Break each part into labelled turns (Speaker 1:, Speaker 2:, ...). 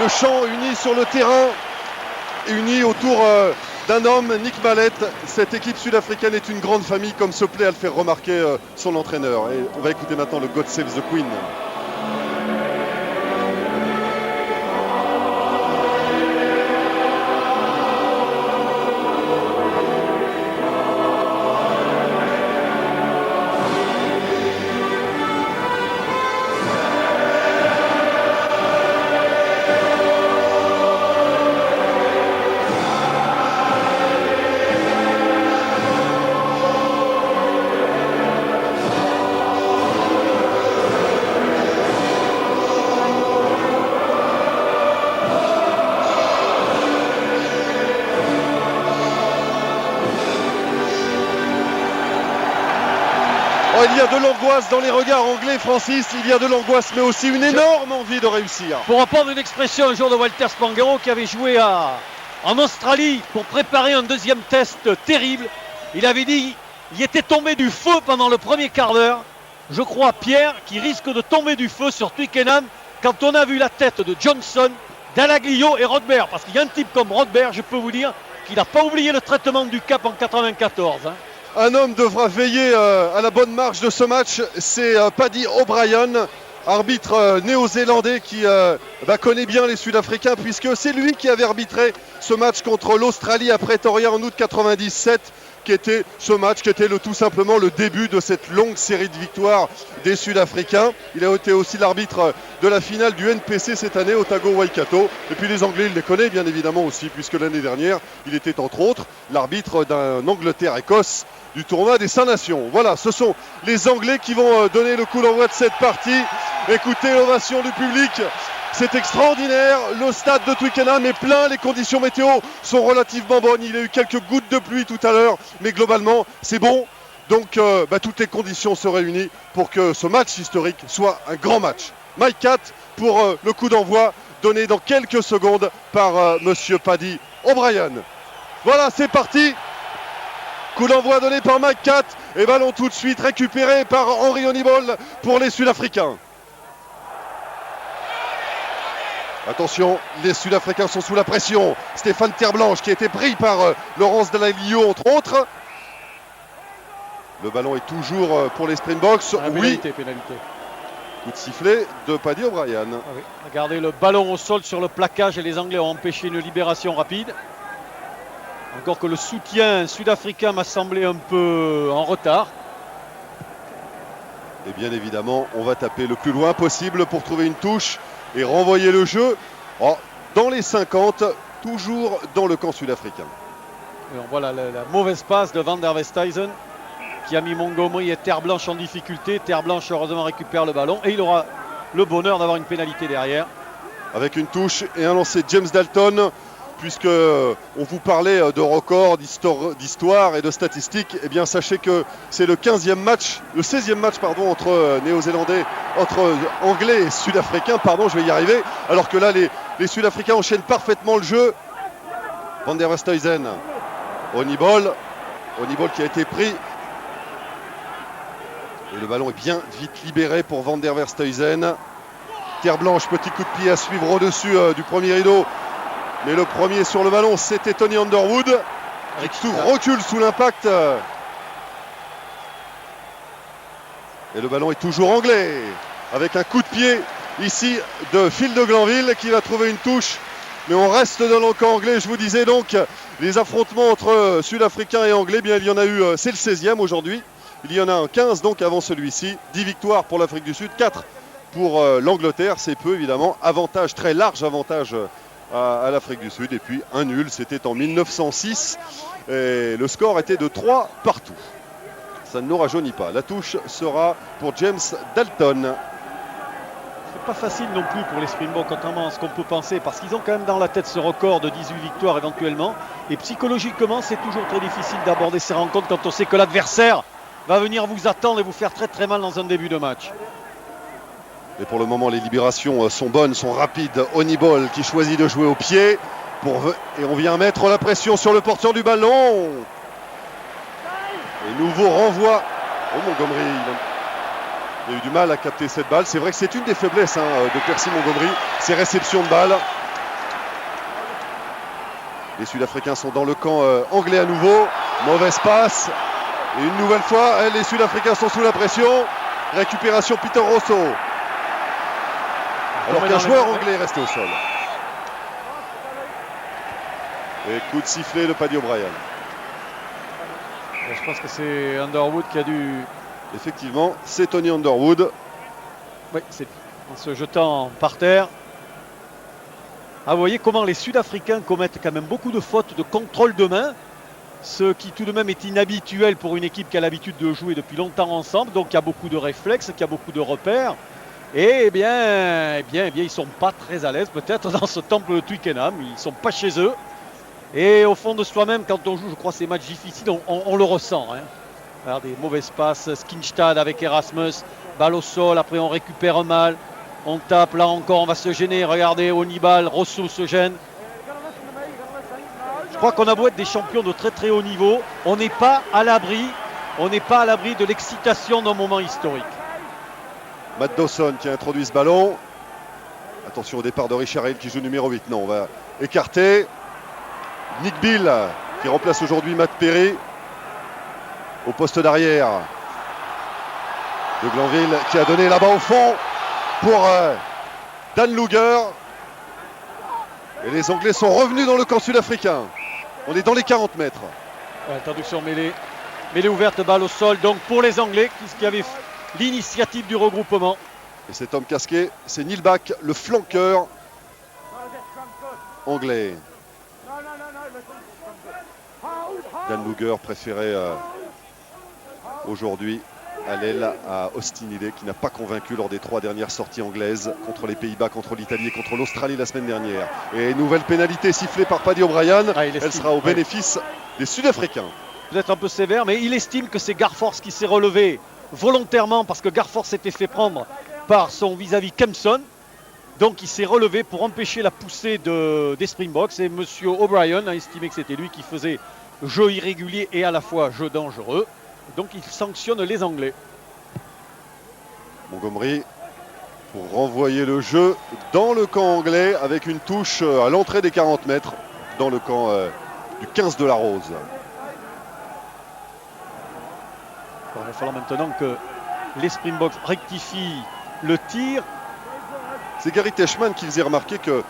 Speaker 1: le champ, unis sur le terrain, unis autour d'un homme, Nick Mallett. Cette équipe sud-africaine est une grande famille, comme se plaît à le faire remarquer son entraîneur. Et on va écouter maintenant le God Save the Queen. Oh, il y a de l'angoisse dans les regards anglais, Francis. Il y a de l'angoisse, mais aussi une énorme envie de réussir.
Speaker 2: Pour reprendre une expression un jour de Walter Spanghero qui avait joué en Australie pour préparer un deuxième test terrible, il avait dit il était tombé du feu pendant le premier quart d'heure. Je crois, Pierre, qu'il risque de tomber du feu sur Twickenham quand on a vu la tête de Johnson, Dallaglio et Rodberg. Parce qu'il y a un type comme Rodberg, je peux vous dire, qu'il n'a pas oublié le traitement du cap en 94.
Speaker 1: Un homme devra veiller à la bonne marche de ce match, c'est Paddy O'Brien, arbitre néo-zélandais qui connaît bien les Sud-Africains puisque c'est lui qui avait arbitré ce match contre l'Australie à Pretoria en août 97, qui était tout simplement le début de cette longue série de victoires des Sud-Africains. Il a été aussi l'arbitre de la finale du NPC cette année, Otago Waikato. Et puis les Anglais, il les connaît bien évidemment aussi, puisque l'année dernière, il était entre autres l'arbitre d'un Angleterre-Écosse du tournoi des 5 Nations. Voilà, ce sont les Anglais qui vont donner le coup d'envoi de cette partie. Écoutez l'ovation du public. C'est extraordinaire, le stade de Twickenham est plein, les conditions météo sont relativement bonnes, il y a eu quelques gouttes de pluie tout à l'heure, mais globalement c'est bon. Donc toutes les conditions se réunissent pour que ce match historique soit un grand match. Mike Catt pour le coup d'envoi donné dans quelques secondes par monsieur Paddy O'Brien. Voilà, c'est parti. Coup d'envoi donné par Mike Catt et ballon tout de suite récupéré par Henry Honeyball pour les Sud-Africains. Attention, les Sud-Africains sont sous la pression. Stéphane Terblanche qui a été pris par Laurence Dallaglio entre autres. Le ballon est toujours pour les Springboks.
Speaker 2: Pénalité.
Speaker 1: Coup de sifflet de Paddy O'Brien.
Speaker 2: Ah oui. Regardez le ballon au sol sur le plaquage et les Anglais ont empêché une libération rapide. Encore que le soutien sud-africain m'a semblé un peu en retard.
Speaker 1: Et bien évidemment, on va taper le plus loin possible pour trouver une touche et renvoyer le jeu dans les 50, toujours dans le camp sud-africain.
Speaker 2: Voilà la mauvaise passe de Van der Westhuizen qui a mis Montgomery et Terre Blanche en difficulté. Terre Blanche heureusement récupère le ballon et il aura le bonheur d'avoir une pénalité derrière.
Speaker 1: Avec une touche et un lancer de James Dalton, puisque on vous parlait de records, d'histoire et de statistiques, eh bien sachez que c'est le 16e match entre Néo-Zélandais, entre Anglais et Sud-Africains, je vais y arriver, alors que là les Sud-Africains enchaînent parfaitement le jeu. Van der Westhuizen, Honeyball qui a été pris. Et le ballon est bien vite libéré pour Van der Westhuizen. Terre Blanche, petit coup de pied à suivre au-dessus du premier rideau. Mais le premier sur le ballon, c'était Tony Underwood qui recule sous l'impact. Et le ballon est toujours anglais. Avec un coup de pied ici de Phil de Glanville qui va trouver une touche. Mais on reste dans le camp anglais. Je vous disais donc, les affrontements entre Sud-Africains et Anglais, bien il y en a eu, c'est le 16e aujourd'hui. Il y en a un 15 donc avant celui-ci. 10 victoires pour l'Afrique du Sud, 4 pour l'Angleterre. C'est peu évidemment. Très large avantage à l'Afrique du Sud. Et puis un nul, c'était en 1906. Et le score était de 3 partout. Ça ne nous rajeunit pas. La touche sera pour James Dalton.
Speaker 2: C'est pas facile non plus pour les Springboks, contrairement à ce qu'on peut penser, parce qu'ils ont quand même dans la tête ce record de 18 victoires éventuellement. Et psychologiquement, c'est toujours très difficile d'aborder ces rencontres quand on sait que l'adversaire va venir vous attendre et vous faire très très mal dans un début de match.
Speaker 1: Mais pour le moment, les libérations sont bonnes, sont rapides. Honeyball qui choisit de jouer au pied. Et on vient mettre la pression sur le porteur du ballon. Et nouveau renvoi. Oh, Montgomery, il a eu du mal à capter cette balle. C'est vrai que c'est une des faiblesses de Percy Montgomery. Ses réceptions de balles. Les Sud-Africains sont dans le camp anglais à nouveau. Mauvaise passe. Et une nouvelle fois, les Sud-Africains sont sous la pression. Récupération Peter Rosso. Alors qu'un joueur anglais est resté au sol. Et coup de sifflet de Paddy O'Brien.
Speaker 2: Je pense que c'est Underwood qui a dû...
Speaker 1: Effectivement, c'est Tony Underwood.
Speaker 2: Oui, c'est en se jetant par terre. Ah, vous voyez comment les Sud-Africains commettent quand même beaucoup de fautes de contrôle de main. Ce qui tout de même est inhabituel pour une équipe qui a l'habitude de jouer depuis longtemps ensemble. Donc il y a beaucoup de réflexes, il y a beaucoup de repères. Et eh bien, ils ne sont pas très à l'aise peut-être dans ce temple de Twickenham. Ils ne sont pas chez eux. Et au fond de soi-même, quand on joue, je crois, ces matchs difficiles, on le ressent. Hein. Regardez, mauvaise passe, Skinstad avec Erasmus, balle au sol, après on récupère mal. On tape, là encore, on va se gêner. Regardez, Onibal, Rosso se gêne. Je crois qu'on a beau être des champions de très très haut niveau, on n'est pas à l'abri de l'excitation d'un moment historique.
Speaker 1: Matt Dawson qui a introduit ce ballon. Attention au départ de Richard Hill qui joue numéro 8. Non, on va écarter. Nick Bill qui remplace aujourd'hui Matt Perry au poste d'arrière. De Glanville qui a donné là-bas au fond pour Dan Luger. Et les Anglais sont revenus dans le camp sud-africain. On est dans les 40 mètres.
Speaker 2: Ouais, traduction mêlée. Mêlée ouverte, balle au sol. Donc pour les Anglais, qui avaient l'initiative du regroupement.
Speaker 1: Et cet homme casqué, c'est Neil Back, le flanqueur anglais. Dan Luger préféré aujourd'hui à l'aile à Austin Healey, qui n'a pas convaincu lors des 3 dernières sorties anglaises contre les Pays-Bas, contre l'Italie et contre l'Australie la semaine dernière. Et nouvelle pénalité sifflée par Paddy O'Brien. Elle sera au bénéfice des Sud-Africains.
Speaker 2: Peut-être un peu sévère, mais il estime que c'est Garforce qui s'est relevé volontairement parce que Garforce s'était fait prendre par son vis-à-vis Kempson. Donc il s'est relevé pour empêcher la poussée des Springboks. Et M. O'Brien a estimé que c'était lui qui faisait jeu irrégulier et à la fois jeu dangereux. Donc il sanctionne les Anglais.
Speaker 1: Montgomery pour renvoyer le jeu dans le camp anglais avec une touche à l'entrée des 40 mètres dans le camp du 15 de la Rose.
Speaker 2: Il va falloir maintenant que les Springboks rectifient le tir.
Speaker 1: C'est Gary Teichmann qui faisait remarquer que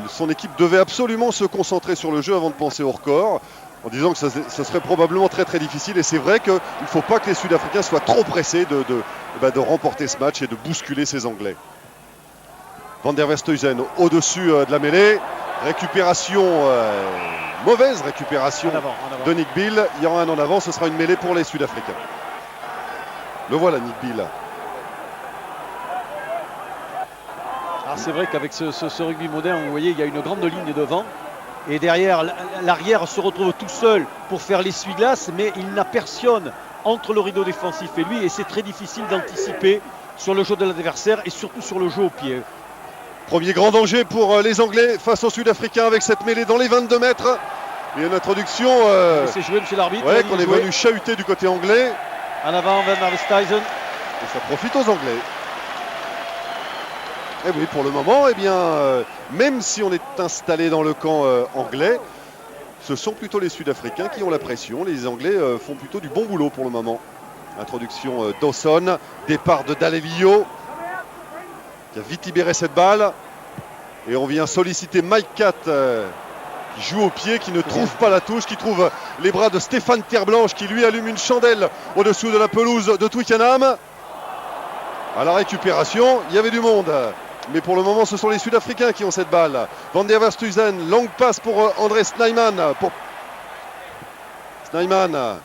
Speaker 1: son équipe devait absolument se concentrer sur le jeu avant de penser au record, en disant que ça serait probablement très très difficile. Et c'est vrai qu'il ne faut pas que les Sud-Africains soient trop pressés de remporter ce match et de bousculer ces Anglais. Van der Westhuizen au-dessus de la mêlée. Récupération, mauvaise récupération
Speaker 2: en avant.
Speaker 1: De Nick Bill. Il y aura un en avant, ce sera une mêlée pour les Sud-Africains. Le voilà Nick Bill.
Speaker 2: C'est vrai qu'avec ce rugby moderne, vous voyez, il y a une grande ligne devant. Et derrière, l'arrière se retrouve tout seul pour faire l'essuie-glace, mais il n'a personne entre le rideau défensif et lui. Et c'est très difficile d'anticiper sur le jeu de l'adversaire et surtout sur le jeu au pied.
Speaker 1: Premier grand danger pour les Anglais face aux Sud-Africains avec cette mêlée dans les 22 mètres. Et une introduction
Speaker 2: c'est joué, monsieur l'arbitre.
Speaker 1: Ouais, qu'on est venu chahuter du côté anglais.
Speaker 2: En avant, Van der Westhuizen.
Speaker 1: Et ça profite aux Anglais. Et oui, pour le moment, eh bien, même si on est installé dans le camp anglais, ce sont plutôt les Sud-Africains qui ont la pression. Les Anglais font plutôt du bon boulot pour le moment. Introduction Dawson, départ de Dalelio, qui a vite libéré cette balle. Et on vient solliciter Mike Catt, qui joue au pied, qui ne trouve pas la touche, qui trouve les bras de Stéphane Terreblanche, qui lui allume une chandelle au-dessous de la pelouse de Twickenham. À la récupération, il y avait du monde. Mais pour le moment, ce sont les Sud-Africains qui ont cette balle. Van der Westhuizen, longue passe pour André Snyman. Snyman.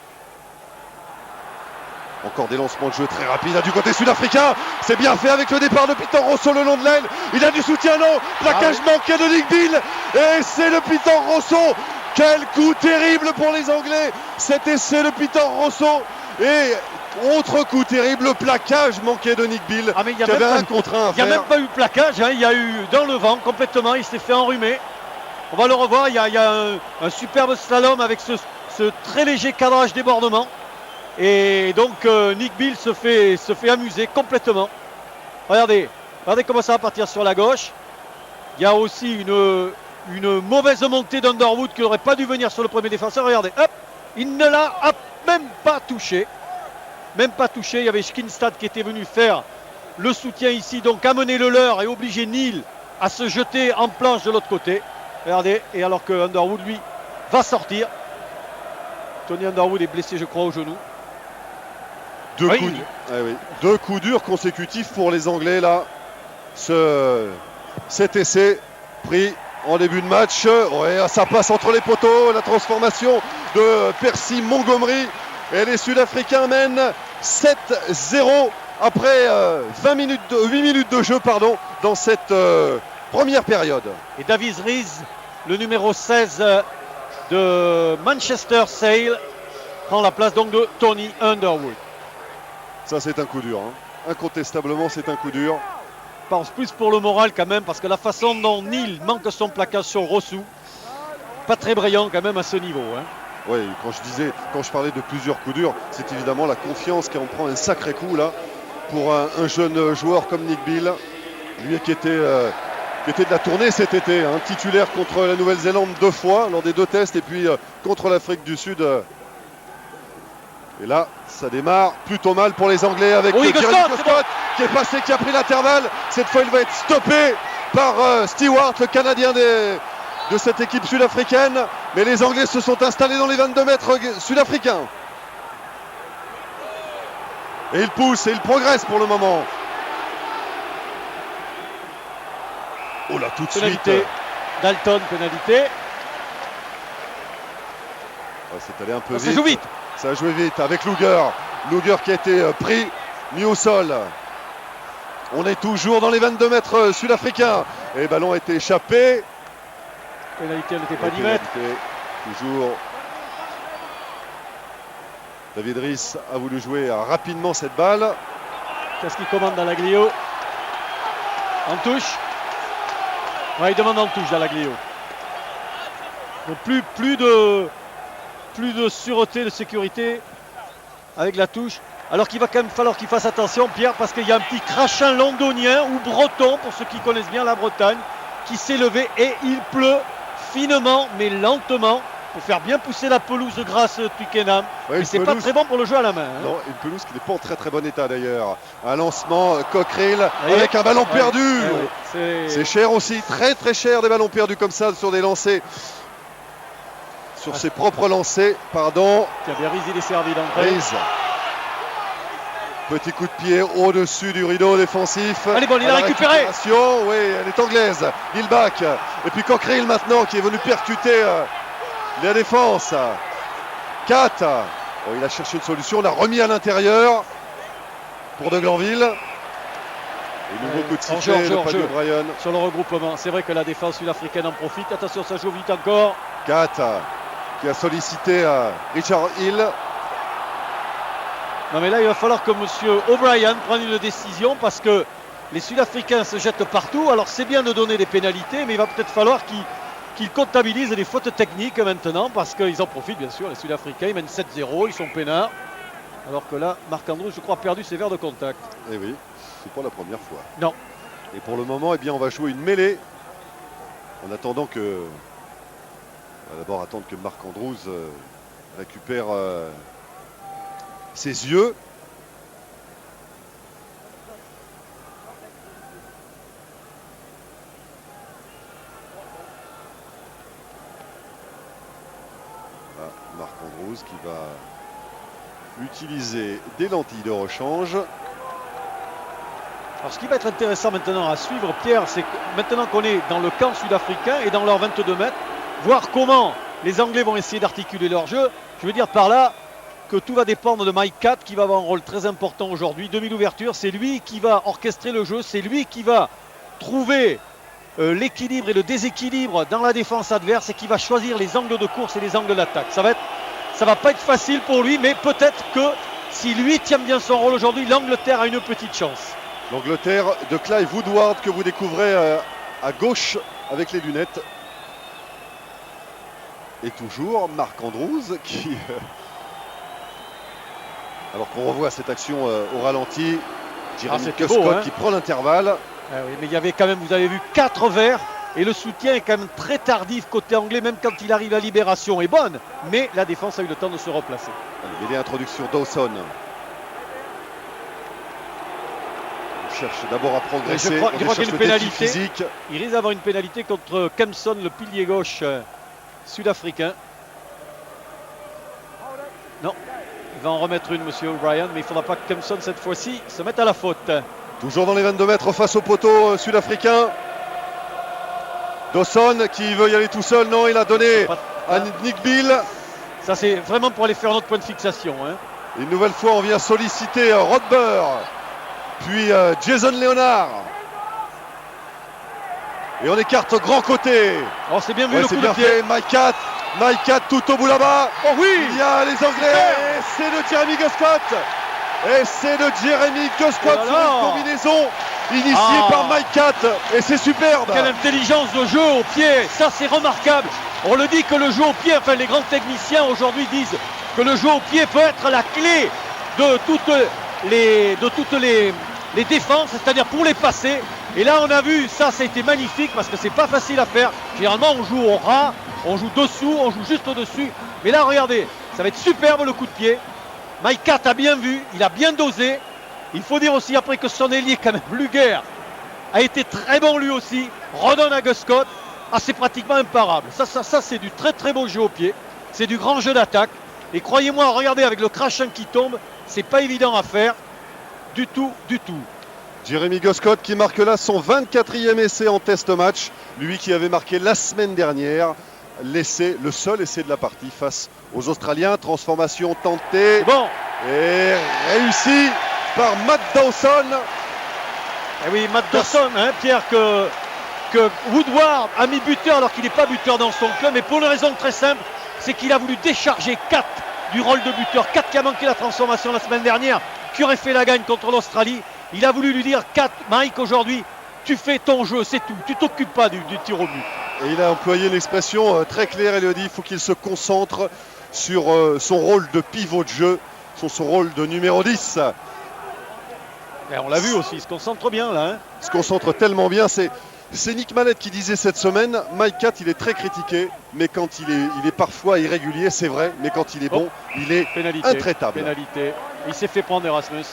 Speaker 1: Encore des lancements de jeu très rapides du côté sud-africain. C'est bien fait avec le départ de Peter Rosso le long de l'aile. Il a du soutien, non. Plaquage manqué de Nick Bill. Et c'est le Peter Rosso. Quel coup terrible pour les Anglais. Cet essai de Peter Rosso. Et autre coup terrible, le plaquage manqué de Nick Bill, qui avait un contre un à faire.
Speaker 2: Il n'y a même pas eu plaquage, il y a eu dans le vent complètement, il s'est fait enrhumer. On va le revoir, il y a un superbe slalom avec ce très léger cadrage débordement. Et donc Nick Bill se fait amuser complètement. Regardez comment ça va partir sur la gauche. Il y a aussi une mauvaise montée d'Underwood qui n'aurait pas dû venir sur le premier défenseur. Regardez, hop, il ne l'a même pas touché. Même pas touché. Il y avait Skinstad qui était venu faire le soutien ici, donc amener le leur et obliger Neil à se jeter en planche de l'autre côté. Regardez, et alors que Underwood, lui, va sortir. Tony Underwood est blessé, je crois, au genou.
Speaker 1: Deux coups durs consécutifs pour les Anglais, là. Cet essai pris en début de match. Ouais, ça passe entre les poteaux. La transformation de Percy Montgomery. Et les Sud-Africains mènent 7-0 après 8 minutes de jeu dans cette première période.
Speaker 2: Et Davies Rees, le numéro 16 de Manchester Sale, prend la place donc de Tony Underwood.
Speaker 1: Ça, c'est un coup dur. Incontestablement, c'est un coup dur.
Speaker 2: Je pense plus pour le moral quand même, parce que la façon dont Neil manque son plaquage sur Rossou, pas très brillant quand même à ce niveau.
Speaker 1: Oui, quand je parlais de plusieurs coups durs, c'est évidemment la confiance qui en prend un sacré coup là pour un jeune joueur comme Nick Bill, lui qui était de la tournée cet été, titulaire contre la Nouvelle-Zélande 2 fois lors des 2 tests et puis contre l'Afrique du Sud. Et là, ça démarre plutôt mal pour les Anglais avec Jeremy Scott qui est passé, qui a pris l'intervalle. Cette fois, il va être stoppé par Stewart, le Canadien de cette équipe sud-africaine. Mais les Anglais se sont installés dans les 22 mètres sud-africains. Et ils poussent et ils progressent pour le moment. Oh là, tout de
Speaker 2: pénalité.
Speaker 1: suite.
Speaker 2: Dalton, pénalité.
Speaker 1: C'est allé un peu vite.
Speaker 2: Ça joue vite.
Speaker 1: Ça a joué vite avec Luger. Luger qui a été pris, mis au sol. On est toujours dans les 22 mètres sud-africains. Et le ballon a été échappé.
Speaker 2: Pénalité, elle n'était pas 10 mètres.
Speaker 1: Toujours. David Rees a voulu jouer rapidement cette balle.
Speaker 2: Qu'est-ce qu'il commande dans l'Aglio? En touche. Ouais, il demande en touche dans l'Aglio. Donc plus de sûreté, de sécurité avec la touche. Alors qu'il va quand même falloir qu'il fasse attention, Pierre, parce qu'il y a un petit crachin londonien ou breton, pour ceux qui connaissent bien la Bretagne, qui s'est levé et il pleut finement mais lentement pour faire bien pousser la pelouse grâce à Twickenham.
Speaker 1: Ouais,
Speaker 2: mais c'est pas très bon pour le jeu à la main.
Speaker 1: Non, une pelouse qui n'est pas en très très bon état d'ailleurs. Un lancement Cockrell avec un ballon perdu. C'est cher aussi, très très cher des ballons perdus comme ça sur des lancers. Sur ses propres lancers, pardon.
Speaker 2: Tiens, bien Rees, il est servi d'entrée.
Speaker 1: Petit coup de pied au-dessus du rideau défensif.
Speaker 2: Allez, bon, il a récupéré.
Speaker 1: Oui, elle est anglaise. Gilbach. Et puis Cockrell maintenant qui est venu percuter la défense. 4. Oh, il a cherché une solution. On l'a remis à l'intérieur pour de Glanville. Et nouveau coup de sifflet de Paddy O'Brien.
Speaker 2: Sur le regroupement. C'est vrai que la défense sud-africaine en profite. Attention, ça joue vite encore.
Speaker 1: 4 qui a sollicité Richard Hill.
Speaker 2: Non mais là il va falloir que M. O'Brien prenne une décision parce que les Sud-Africains se jettent partout. Alors c'est bien de donner des pénalités, mais il va peut-être falloir qu'ils comptabilisent les fautes techniques maintenant parce qu'ils en profitent bien sûr. Les Sud-Africains ils mènent 7-0, ils sont peinards. Alors que là, Marc Andrews, je crois, a perdu ses verres de contact.
Speaker 1: Eh oui, c'est pas la première fois.
Speaker 2: Non.
Speaker 1: Et pour le moment, eh bien, on va jouer une mêlée en attendant que... On va d'abord attendre que Marc Andrews récupère ses yeux. Voilà, Marc Andrews qui va utiliser des lentilles de rechange.
Speaker 2: Alors ce qui va être intéressant maintenant à suivre, Pierre, c'est que maintenant qu'on est dans le camp sud-africain et dans leurs 22 mètres, voir comment les Anglais vont essayer d'articuler leur jeu. Je veux dire par là que tout va dépendre de Mike Catt qui va avoir un rôle très important aujourd'hui. Demi-ouverture, c'est lui qui va orchestrer le jeu, c'est lui qui va trouver l'équilibre et le déséquilibre dans la défense adverse et qui va choisir les angles de course et les angles d'attaque. Ça va pas être facile pour lui, mais peut-être que si lui tient bien son rôle aujourd'hui, l'Angleterre a une petite chance.
Speaker 1: L'Angleterre de Clive Woodward que vous découvrez à gauche avec les lunettes. Et toujours Marc Andrews qui... alors qu'on revoit cette action au ralenti, Jeremy Scott qui prend l'intervalle.
Speaker 2: Ah oui, mais il y avait quand même, vous avez vu, 4 verts Et le soutien est quand même très tardif côté anglais, même quand il arrive, la libération est bonne. Mais la défense a eu le temps de se replacer.
Speaker 1: Allez, introduction Dawson. On cherche d'abord à progresser.
Speaker 2: Je crois qu'il y a une pénalité.
Speaker 1: Physique.
Speaker 2: Il risque d'avoir une pénalité contre Kempson, le pilier gauche sud-africain. Non, il va en remettre une, monsieur O'Brien, mais il ne faudra pas que Kempson, cette fois-ci, se mette à la faute.
Speaker 1: Toujours dans les 22 mètres face au poteau sud-africain. Dawson qui veut y aller tout seul. Non, il a donné à Nick Bill.
Speaker 2: Ça, c'est vraiment pour aller faire notre point de fixation. Hein.
Speaker 1: Une nouvelle fois, on vient solliciter Rodber. Puis Jason Leonard. Et on écarte grand côté.
Speaker 2: Oh, c'est bien vu,
Speaker 1: ouais,
Speaker 2: le coup
Speaker 1: bien
Speaker 2: de pied.
Speaker 1: Fait. Mike Cat tout au bout là-bas.
Speaker 2: Oh oui.
Speaker 1: Il y a les Anglais. Et c'est de Jeremy Guscott. Et c'est de Jeremy Guscott sur une combinaison initiée par Mike Cat. Et c'est superbe.
Speaker 2: Quelle intelligence de jeu au pied. Ça, c'est remarquable. On le dit que le jeu au pied, enfin les grands techniciens aujourd'hui disent que le jeu au pied peut être la clé de toutes les défenses, c'est-à-dire pour les passer. Et là, on a vu, ça a été magnifique parce que c'est pas facile à faire. Généralement, on joue au ras, on joue dessous, on joue juste au-dessus. Mais là, regardez, ça va être superbe le coup de pied. Mike Cat a bien vu, il a bien dosé. Il faut dire aussi après que son ailier, quand même, Luger, a été très bon lui aussi. Redonne à Guscott. Ah, c'est pratiquement imparable. Ça c'est du très très beau jeu au pied. C'est du grand jeu d'attaque. Et croyez-moi, regardez avec le crachin qui tombe, c'est pas évident à faire. Du tout, du tout.
Speaker 1: Jeremy Guscott qui marque là son 24e essai en test match. Lui qui avait marqué la semaine dernière l'essai, le seul essai de la partie face aux Australiens. Transformation tentée
Speaker 2: bon.
Speaker 1: Et réussie par Matt Dawson.
Speaker 2: Et oui, Matt Dawson, hein, Pierre, que Woodward a mis buteur alors qu'il n'est pas buteur dans son club. Mais pour une raison très simple, c'est qu'il a voulu décharger Cat du rôle de buteur. Cat qui a manqué la transformation la semaine dernière, qui aurait fait la gagne contre l'Australie. Il a voulu lui dire, Cat, Mike, aujourd'hui, tu fais ton jeu, c'est tout. Tu t'occupes pas du tir au but.
Speaker 1: Et il a employé une expression très claire. Il lui a dit, il faut qu'il se concentre sur son rôle de pivot de jeu, sur son rôle de numéro 10.
Speaker 2: Et on l'a vu aussi, il se concentre bien là. Hein.
Speaker 1: Il se concentre tellement bien. C'est Nick Mallett qui disait cette semaine, Mike Cat, il est très critiqué, mais quand il est parfois irrégulier, c'est vrai, mais quand il est bon, il est intraitable.
Speaker 2: Pénalité. Il s'est fait prendre Erasmus.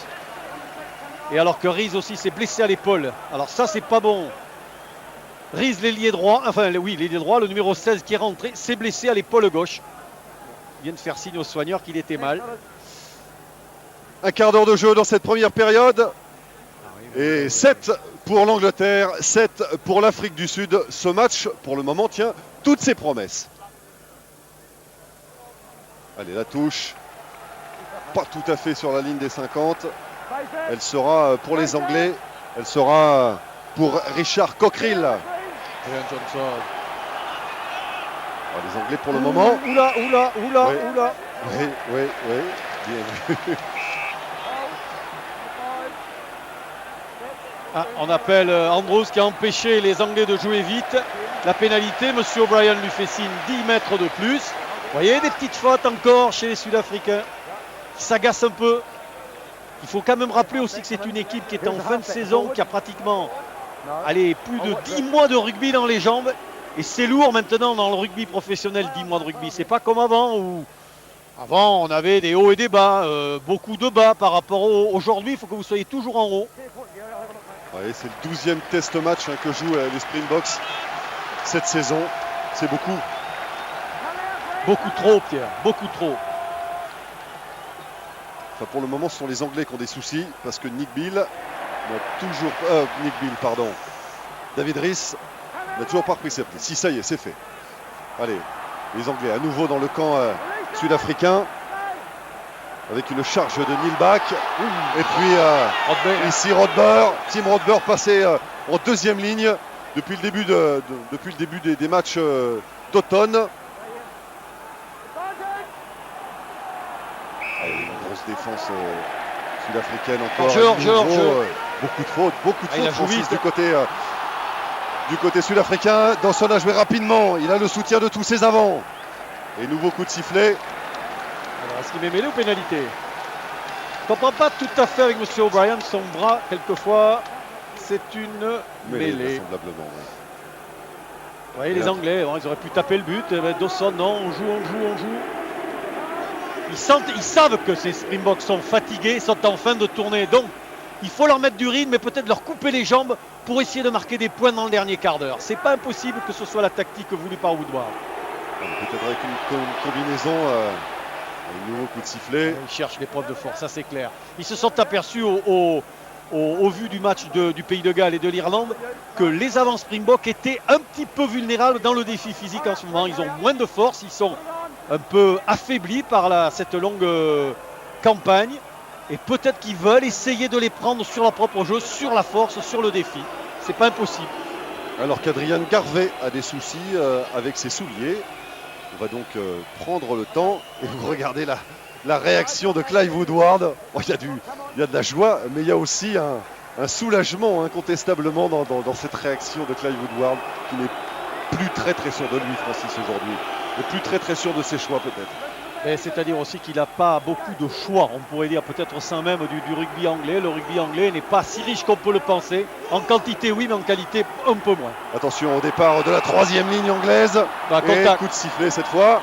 Speaker 2: Et alors que Rees aussi s'est blessé à l'épaule. Alors ça, c'est pas bon. Rees, l'ailier droit, l'ailier droit, le numéro 16 qui est rentré, s'est blessé à l'épaule gauche. Il vient de faire signe aux soigneurs qu'il était mal.
Speaker 1: Un quart d'heure de jeu dans cette première période. Et 7 pour l'Angleterre, 7 pour l'Afrique du Sud. Ce match, pour le moment, tient toutes ses promesses. Allez, la touche. Pas tout à fait sur la ligne des 50. Elle sera pour les Anglais. Elle sera pour Richard Cockerill. Les Anglais pour le moment.
Speaker 2: Oula.
Speaker 1: Oui. Bien vu.
Speaker 2: Ah, on appelle Andrews qui a empêché les Anglais de jouer vite. La pénalité, monsieur O'Brien lui fait signe 10 mètres de plus. Vous voyez des petites fautes encore chez les Sud-Africains qui s'agacent un peu. Il faut quand même rappeler aussi que c'est une équipe qui est en fin de saison, qui a pratiquement plus de 10 mois de rugby dans les jambes. Et c'est lourd maintenant dans le rugby professionnel, 10 mois de rugby. C'est pas comme avant où avant on avait des hauts et des bas, beaucoup de bas par rapport aujourd'hui. Il faut que vous soyez toujours en haut.
Speaker 1: Ouais, c'est le 12e test match que jouent les Springboks cette saison. C'est beaucoup.
Speaker 2: Beaucoup trop, Pierre. Beaucoup trop.
Speaker 1: Enfin, pour le moment, ce sont les Anglais qui ont des soucis parce que David Rees n'a toujours pas repris ses plis. Si, ça y est, c'est fait. Allez, les Anglais à nouveau dans le camp sud-africain avec une charge de Neil Back. Et puis ici Tim Rodber passé en deuxième ligne depuis le début des matchs d'automne. Une grosse défense sud-africaine encore. Beaucoup de fautes, Francis, du côté sud-africain. Dawson a joué rapidement, il a le soutien de tous ses avants. Et nouveau coup de sifflet.
Speaker 2: Alors, est-ce qu'il met mêlée ou pénalité? Je ne comprends pas tout à fait avec M. O'Brien, son bras, quelquefois, c'est une mêlée.
Speaker 1: Vraisemblablement, oui.
Speaker 2: voyez les Anglais, ils auraient pu taper le but. Dawson, non, on joue. Ils savent que ces Springboks sont fatigués, sont en fin de tournée. Donc, il faut leur mettre du rythme, mais peut-être leur couper les jambes pour essayer de marquer des points dans le dernier quart d'heure. C'est pas impossible que ce soit la tactique voulue par Woodward.
Speaker 1: Peut-être avec une combinaison, un nouveau coup de sifflet.
Speaker 2: Ils cherchent l'épreuve de force, ça c'est clair. Ils se sont aperçus au vu du match du Pays de Galles et de l'Irlande que les avants Springboks étaient un petit peu vulnérables dans le défi physique en ce moment. Ils ont moins de force, ils sont un peu affaiblis par cette longue campagne. Et peut-être qu'ils veulent essayer de les prendre sur leur propre jeu, sur la force, sur le défi. C'est pas impossible.
Speaker 1: Alors qu'Adrian Garvey a des soucis avec ses souliers. On va donc prendre le temps et vous regardez la réaction de Clive Woodward. Oh, il y a de la joie, mais il y a aussi un soulagement incontestablement dans cette réaction de Clive Woodward qui n'est plus très sûr de lui, Francis, aujourd'hui. Et plus très sûr de ses choix peut-être.
Speaker 2: C'est-à-dire aussi qu'il n'a pas beaucoup de choix, on pourrait dire peut-être au sein même du rugby anglais. Le rugby anglais n'est pas si riche qu'on peut le penser. En quantité oui, mais en qualité un peu moins.
Speaker 1: Attention au départ de la 3e ligne anglaise. Et coup de sifflet cette fois.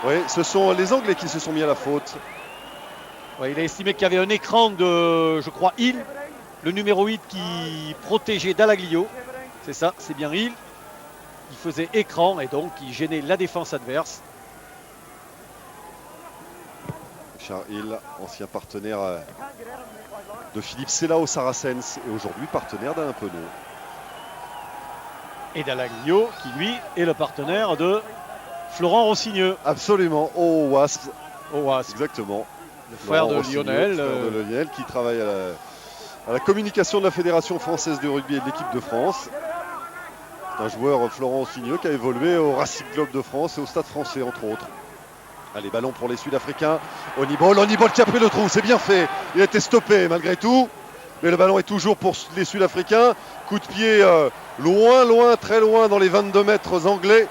Speaker 1: Oui, ce sont les Anglais qui se sont mis à la faute.
Speaker 2: Ouais, il a estimé qu'il y avait un écran de, je crois, Hill, le numéro 8 qui protégeait Dalaglio. C'est ça, c'est bien Hill. Il faisait écran et donc il gênait la défense adverse.
Speaker 1: Richard Hill, ancien partenaire de Philippe Sella au Saracens et aujourd'hui partenaire d'Alain Penaud.
Speaker 2: Et Dalaglio qui lui est le partenaire de Florent Rossigneux.
Speaker 1: Absolument, au Wasps.
Speaker 2: Exactement.
Speaker 1: Le
Speaker 2: frère de Lionel.
Speaker 1: Frère de Lionel qui travaille à la communication de la Fédération française de rugby et de l'équipe de France. C'est un joueur, Florent Rossigneux, qui a évolué au Racing Club de France et au Stade français entre autres. Allez, ballon pour les Sud-Africains. Oniball qui a pris le trou, c'est bien fait. Il a été stoppé malgré tout. Mais le ballon est toujours pour les Sud-Africains. Coup de pied loin, très loin dans les 22 mètres anglais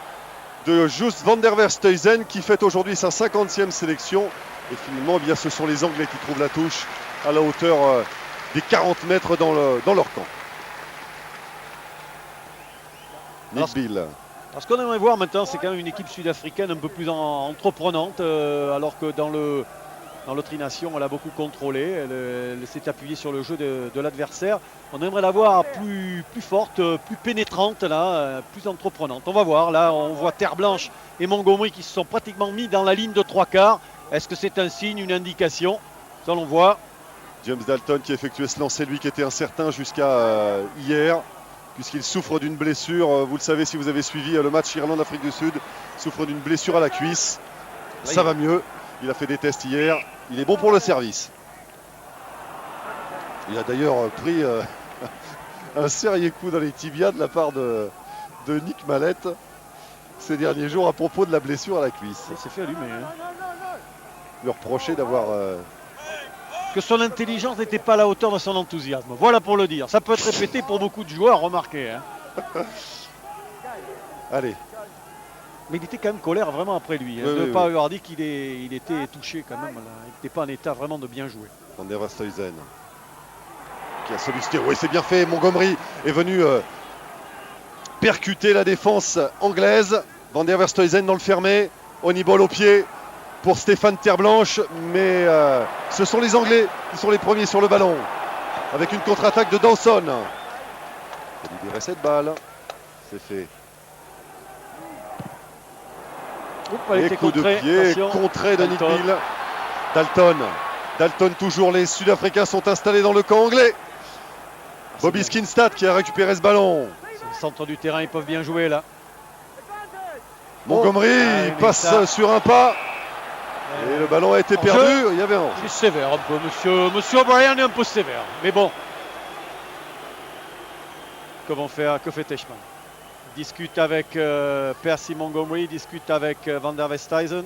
Speaker 1: de Just van der Verstuyzen qui fête aujourd'hui sa 50e sélection. Et finalement, eh bien, ce sont les Anglais qui trouvent la touche à la hauteur des 40 mètres dans leur camp. Nick Bill.
Speaker 2: Alors ce qu'on aimerait voir maintenant, c'est quand même une équipe sud-africaine un peu plus entreprenante, alors que dans le Tri-Nation, elle a beaucoup contrôlé, elle s'est appuyée sur le jeu de l'adversaire. On aimerait la voir plus forte, plus pénétrante, là, plus entreprenante. On va voir, là on voit Terre Blanche et Montgomery qui se sont pratiquement mis dans la ligne de 3/4. Est-ce que c'est un signe, une indication? Ça l'on voit.
Speaker 1: James Dalton qui a effectué ce lancer, lui qui était incertain jusqu'à hier, puisqu'il souffre d'une blessure. Vous le savez si vous avez suivi le match Irlande-Afrique du Sud, souffre d'une blessure à la cuisse. Ça va mieux. Il a fait des tests hier. Il est bon pour le service. Il a d'ailleurs pris un sérieux coup dans les tibias de la part de Nick Mallette ces derniers jours à propos de la blessure à la cuisse.
Speaker 2: Il s'est fait allumer.
Speaker 1: Lui reprocher d'avoir...
Speaker 2: que son intelligence n'était pas à la hauteur de son enthousiasme. Voilà pour le dire. Ça peut être répété pour beaucoup de joueurs, remarquez.
Speaker 1: Allez.
Speaker 2: Mais il était quand même colère vraiment après lui.
Speaker 1: Oui,
Speaker 2: de ne pas
Speaker 1: oui.
Speaker 2: avoir dit qu'il était touché quand même. Là. Il n'était pas en état vraiment de bien jouer.
Speaker 1: Van der Verstuyzen qui a sollicité. Oui, c'est bien fait. Montgomery est venu percuter la défense anglaise. Van der Verstuyzen dans le fermé. Oniball au pied pour Stéphane Terreblanche. Mais ce sont les Anglais qui sont les premiers sur le ballon. Avec une contre-attaque de Dawson. Il a libéré cette balle. C'est fait. Et coup de pied, contré de Nick Bill. Dalton toujours, les Sud-Africains sont installés dans le camp anglais. Bobby Skinstad qui a récupéré ce ballon.
Speaker 2: C'est le centre du terrain, ils peuvent bien jouer là.
Speaker 1: Montgomery passe sur un pas. Et le ballon a été perdu, il y avait un.
Speaker 2: Il est sévère un peu, monsieur O'Brien est un peu sévère. Mais bon. Que fait Teichmann? Discute avec Percy Montgomery, discute avec Van der Verstuyzen.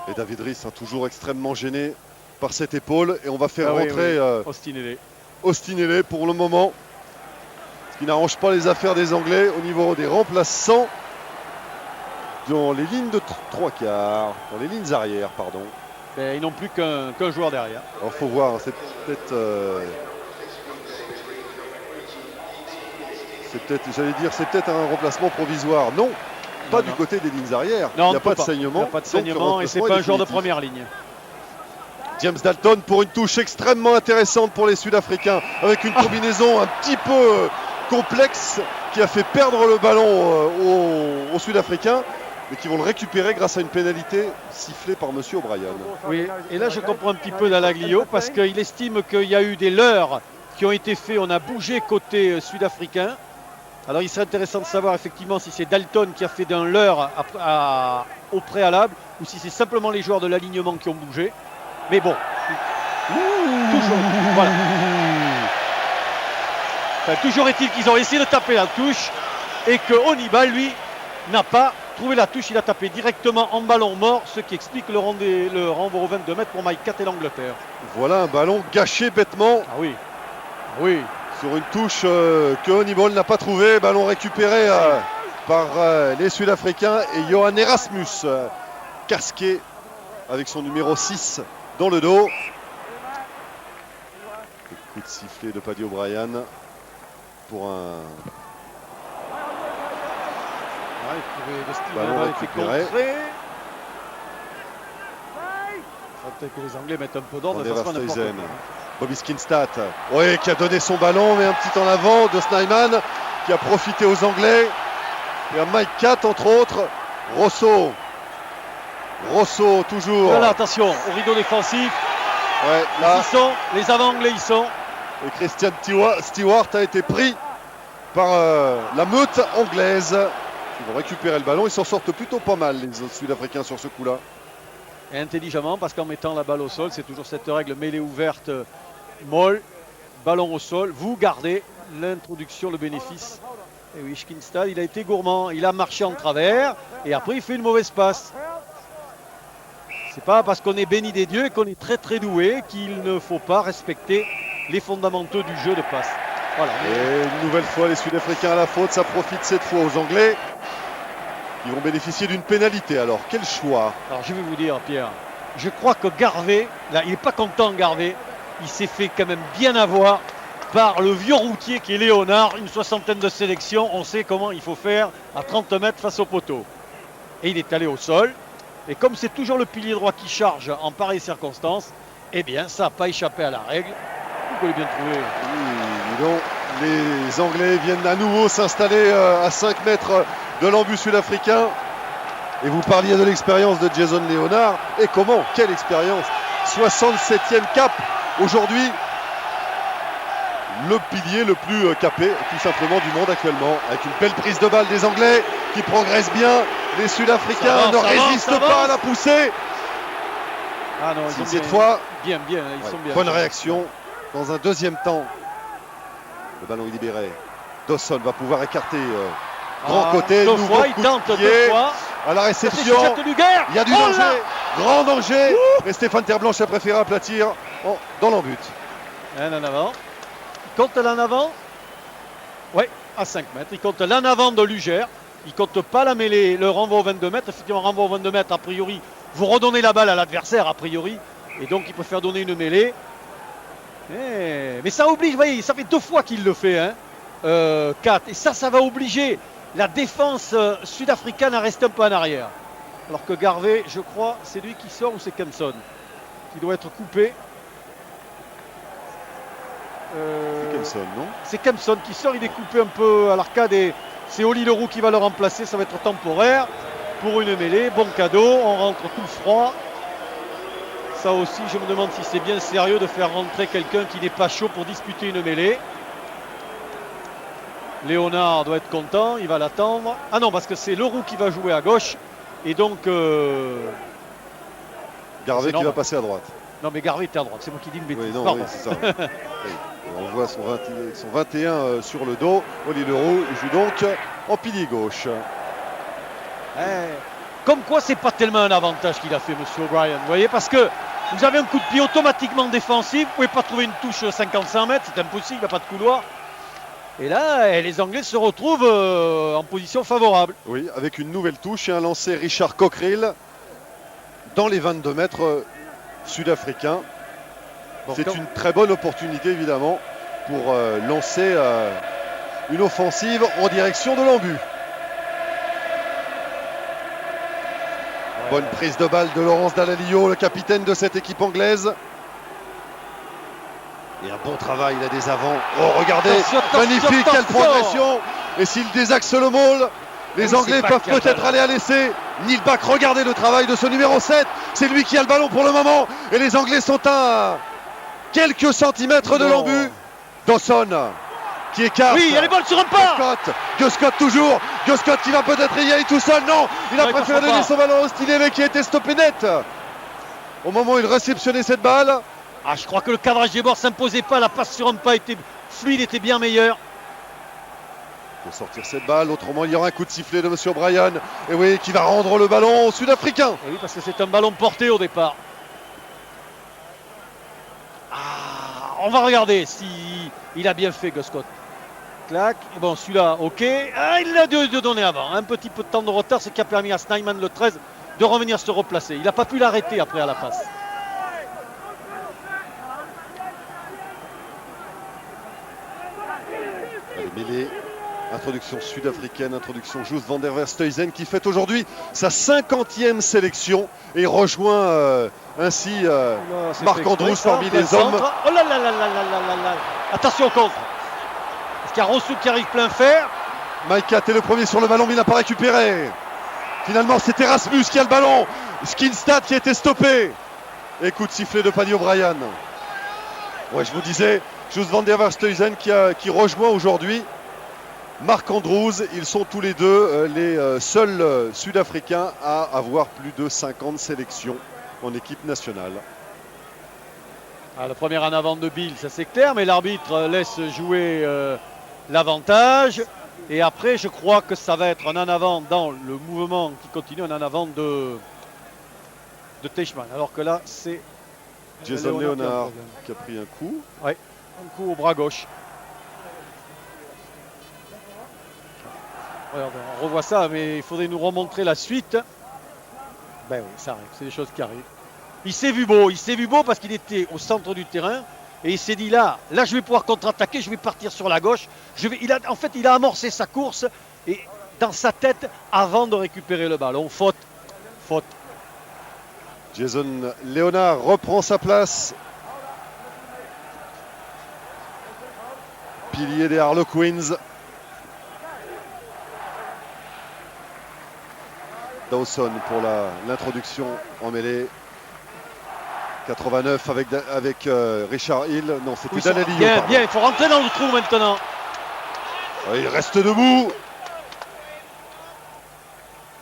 Speaker 1: Et David Rhys, toujours extrêmement gêné par cette épaule. Et on va faire rentrer Ostinelli pour le moment. Ce qui n'arrange pas les affaires des Anglais au niveau des remplaçants. Dans les lignes de 3/4, dans les lignes arrière, pardon.
Speaker 2: Et ils n'ont plus qu'un joueur derrière.
Speaker 1: Alors faut voir, c'est peut-être... j'allais dire, c'est peut-être un remplacement provisoire. Non, pas
Speaker 2: Non,
Speaker 1: du
Speaker 2: non.
Speaker 1: côté des lignes arrière.
Speaker 2: Non,
Speaker 1: Il n'y a pas de
Speaker 2: Il
Speaker 1: saignement.
Speaker 2: n'y a pas de
Speaker 1: donc le
Speaker 2: saignement et c'est
Speaker 1: remplacement
Speaker 2: pas
Speaker 1: est
Speaker 2: un joueur de
Speaker 1: définitif.
Speaker 2: première ligne.
Speaker 1: James Dalton pour une touche extrêmement intéressante pour les Sud-Africains, avec une combinaison un petit peu complexe qui a fait perdre le ballon aux Sud-Africains, mais qui vont le récupérer grâce à une pénalité sifflée par Monsieur O'Brien.
Speaker 2: Oui, et là je comprends un petit peu Dalaglio parce qu'il estime qu'il y a eu des leurres qui ont été faits. On a bougé côté sud-africain. Alors il serait intéressant de savoir effectivement si c'est Dalton qui a fait d'un leurre au préalable ou si c'est simplement les joueurs de l'alignement qui ont bougé. Mais bon, toujours, voilà. Enfin, toujours est-il qu'ils ont essayé de taper la touche et que Onibal, lui, n'a pas trouvé la touche. Il a tapé directement en ballon mort, ce qui explique le renvoi au 22 mètres pour Mike Catt et l'Angleterre.
Speaker 1: Voilà un ballon gâché bêtement
Speaker 2: Ah oui, ah oui.
Speaker 1: sur une touche que Honeyball n'a pas trouvé. Ballon récupéré par les Sud-Africains et Johan Erasmus, casqué avec son numéro 6 dans le dos. Coup de sifflet de Paddy O'Brien pour un ballon récupéré.
Speaker 2: Peut-être que les Anglais mettent un peu d'ordre.
Speaker 1: Van der Westhuizen. Bobby Skinstad, oui, qui a donné son ballon, mais un petit en avant de Snyman qui a profité aux Anglais. Et à Mike Catt, entre autres. Rosso toujours.
Speaker 2: Voilà, attention au rideau défensif.
Speaker 1: Ouais, là,
Speaker 2: Ils y sont, les avant-anglais y sont.
Speaker 1: et Christian Stewart a été pris par la meute anglaise. Ils vont récupérer le ballon. Ils s'en sortent plutôt pas mal, les Sud-Africains, sur ce coup-là.
Speaker 2: Et intelligemment, parce qu'en mettant la balle au sol, c'est toujours cette règle mêlée ouverte, molle, ballon au sol. Vous gardez l'introduction, le bénéfice. Et oui, Skinstad, il a été gourmand. Il a marché en travers et après il fait une mauvaise passe. C'est pas parce qu'on est béni des dieux et qu'on est très très doué qu'il ne faut pas respecter les fondamentaux du jeu de passe. Voilà.
Speaker 1: Et une nouvelle fois, les Sud-Africains à la faute. Ça profite cette fois aux Anglais. Ils vont bénéficier d'une pénalité. Alors, quel choix?
Speaker 2: Alors je vais vous dire, Pierre, je crois que Garvey, là, il n'est pas content, Garvey. Il s'est fait quand même bien avoir par le vieux routier qui est Léonard. Une soixantaine de sélections. On sait comment il faut faire à 30 mètres face au poteau. Et il est allé au sol. Et comme c'est toujours le pilier droit qui charge en pareilles circonstances, eh bien, ça n'a pas échappé à la règle. Vous pouvez bien trouver.
Speaker 1: Oui, dis donc, les Anglais viennent à nouveau s'installer à 5 mètres de l'embut sud-africain. Et vous parliez de l'expérience de Jason Léonard. Et comment? Quelle expérience! 67e cap aujourd'hui. Le pilier le plus capé, tout simplement, du monde actuellement. Avec une belle prise de balle des Anglais qui progressent bien. Les Sud-Africains ne résistent pas à la poussée.
Speaker 2: Ah non, ils ont
Speaker 1: Cette fois,
Speaker 2: bien, ils sont bien.
Speaker 1: bonne réaction. Dans un deuxième temps, le ballon est libéré. Dawson va pouvoir écarter grand côté.
Speaker 2: Deux
Speaker 1: nouveau
Speaker 2: fois, il
Speaker 1: coup de
Speaker 2: tente
Speaker 1: pied
Speaker 2: deux fois.
Speaker 1: à la réception. Il y a du danger, grand danger. Mais Stéphane Terblanche a préféré aplatir dans l'embut.
Speaker 2: Un en avant. Il compte l'en avant. Oui, à 5 mètres. Il compte l'en avant de Lugère. Il ne compte pas la mêlée, le renvoi au 22 mètres. Effectivement, renvoi au 22 mètres, a priori, vous redonnez la balle à l'adversaire, a priori. Et donc, il préfère donner une mêlée. Mais ça oblige, vous voyez, ça fait 2 fois qu'il le fait, hein, 4. Et ça va obliger la défense sud-africaine à rester un peu en arrière. Alors que Garvey, je crois, c'est lui qui sort ou c'est Kempson qui doit être coupé.
Speaker 1: C'est Kempson, non?
Speaker 2: C'est Kempson qui sort, il est coupé un peu à l'arcade et c'est Oli Leroux qui va le remplacer. Ça va être temporaire pour une mêlée. Bon cadeau, on rentre tout froid. Ça aussi, je me demande si c'est bien sérieux de faire rentrer quelqu'un qui n'est pas chaud pour disputer une mêlée. Léonard doit être content, il va l'attendre. Ah non, parce que c'est Leroux qui va jouer à gauche. Et donc...
Speaker 1: Garvey qui va passer à droite.
Speaker 2: Non mais Garvey était à droite, c'est moi qui dis une bêtise.
Speaker 1: Oui, non,
Speaker 2: pardon.
Speaker 1: oui, c'est ça. Oui. On voit son 21 sur le dos. Oli Leroux joue donc en pilier gauche.
Speaker 2: Comme quoi, c'est pas tellement un avantage qu'il a fait, monsieur O'Brien. Vous voyez, parce que vous avez un coup de pied automatiquement défensif. Vous pouvez pas trouver une touche 50-100 mètres, c'est impossible, il n'y a pas de couloir. Et là, les Anglais se retrouvent en position favorable.
Speaker 1: Oui, avec une nouvelle touche et un lancé Richard Cockerill dans les 22 mètres sud-africains.
Speaker 2: Bon,
Speaker 1: c'est une très bonne opportunité, évidemment, pour lancer une offensive en direction de l'embut. Bonne prise de balle de Laurence Dallaglio, le capitaine de cette équipe anglaise. Et un bon travail là des avants. Oh regardez, magnifique, quelle progression. Et s'il désaxe le maul, les Anglais peuvent peut-être aller à l'essai. Neil Back, regardez le travail de ce numéro 7. C'est lui qui a le ballon pour le moment. Et les Anglais sont à quelques centimètres de l'embut. Dawson qui écarte.
Speaker 2: Oui, il y a les balles sur un pas.
Speaker 1: Guscott toujours. Guscott qui va peut-être y aller tout seul. Non, il a préféré donner son ballon au Stinelli qui a été stoppé net. Au moment où il réceptionnait cette balle.
Speaker 2: Ah, je crois que le cadrage des bords s'imposait pas. La passe sur un pas était fluide, était bien meilleure.
Speaker 1: Pour sortir cette balle, autrement il y aura un coup de sifflet de M. O'Brien. Et oui, qui va rendre le ballon au Sud-Africain.
Speaker 2: Oui, parce que c'est un ballon porté au départ. Ah, on va regarder si il a bien fait, Guscott. Clac. Bon, celui-là, ok. Ah, il a dû donner avant. Un petit peu de temps de retard, ce qui a permis à Snyman, le 13, de revenir se replacer. Il n'a pas pu l'arrêter après à la passe.
Speaker 1: Allez, mêlée. Introduction sud-africaine, introduction Joos van der Verstuyzen qui fête aujourd'hui sa 50e sélection et rejoint ainsi Marc Andrews parmi les hommes.
Speaker 2: Oh là là là là là là là. Attention au contre. Parce qu'il y a Rossou qui arrive plein fer.
Speaker 1: Mike Catt est le premier sur le ballon mais il n'a pas récupéré. Finalement c'est Erasmus qui a le ballon. Skinstad qui a été stoppé. Et coup de sifflet de Paddy O'Brien. Ouais, je vous disais, Joos van der Verstuyzen qui rejoint aujourd'hui Marc Andrews. Ils sont tous les deux les seuls Sud-Africains à avoir plus de 50 sélections en équipe nationale.
Speaker 2: Ah, le premier en avant de Bill, ça c'est clair, mais l'arbitre laisse jouer l'avantage. Et après, je crois que ça va être un en avant dans le mouvement qui continue, un en avant de Teichmann. Alors que là, c'est
Speaker 1: Jason Leonard qui a pris un coup.
Speaker 2: Oui, un coup au bras gauche. Regarde, on revoit ça, mais il faudrait nous remontrer la suite. Ben oui, ça arrive, c'est des choses qui arrivent. Il s'est vu beau parce qu'il était au centre du terrain et il s'est dit là je vais pouvoir contre-attaquer, je vais partir sur la gauche. Il a amorcé sa course et dans sa tête avant de récupérer le ballon. Faute.
Speaker 1: Jason Leonard reprend sa place. Pilier des Harlequins. Dawson pour l'introduction en mêlée. 89 avec Richard Hill. Non, c'était Dallaglio.
Speaker 2: Bien, il faut rentrer dans le trou maintenant.
Speaker 1: Il reste debout.